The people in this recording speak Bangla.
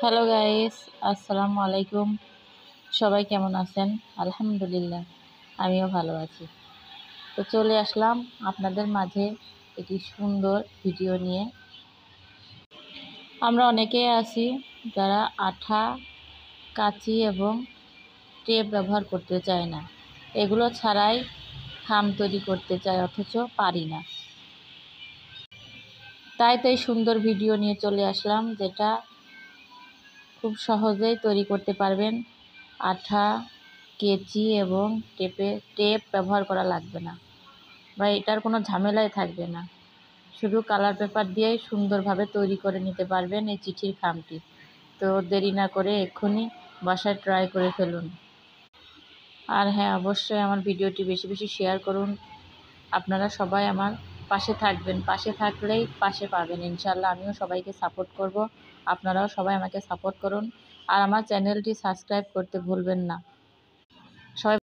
হ্যালো গাইস, আসসালামু আলাইকুম। সবাই কেমন আছেন? আলহামদুলিল্লাহ, আমিও ভালো আছি। তো চলে আসলাম আপনাদের মাঝে একটি সুন্দর ভিডিও নিয়ে। আমরা অনেকেই আছি যারা আঠা, কাঁচি এবং টেপ ব্যবহার করতে চায় না। এগুলো ছাড়াই খাম তৈরি করতে চায়, অথচ পারি না। তাই তো এই সুন্দর ভিডিও নিয়ে চলে আসলাম, যেটা খুব সহজেই তৈরি করতে পারবেন। আঠা, কেচি এবং টেপ ব্যবহার করা লাগবে না, বা এটার কোনো ঝামেলাই থাকবে না। শুধু কালার পেপার দিয়েই সুন্দরভাবে তৈরি করে নিতে পারবেন এই চিঠির খামটি। তো দেরি না করে এক্ষুনি বাসায় ট্রাই করে ফেলুন। আর হ্যাঁ, অবশ্যই আমার ভিডিওটি বেশি বেশি শেয়ার করুন। আপনারা সবাই আমার পাশে থাকবেন, পাশে থাকলেই পাশে পাবেন ইনশাল্লাহ। আমিও সবাইকে সাপোর্ট করব, আপনারাও সবাই আমাকে সাপোর্ট করুন। আর আমার চ্যানেলটি সাবস্ক্রাইব করতে ভুলবেন না। সবাই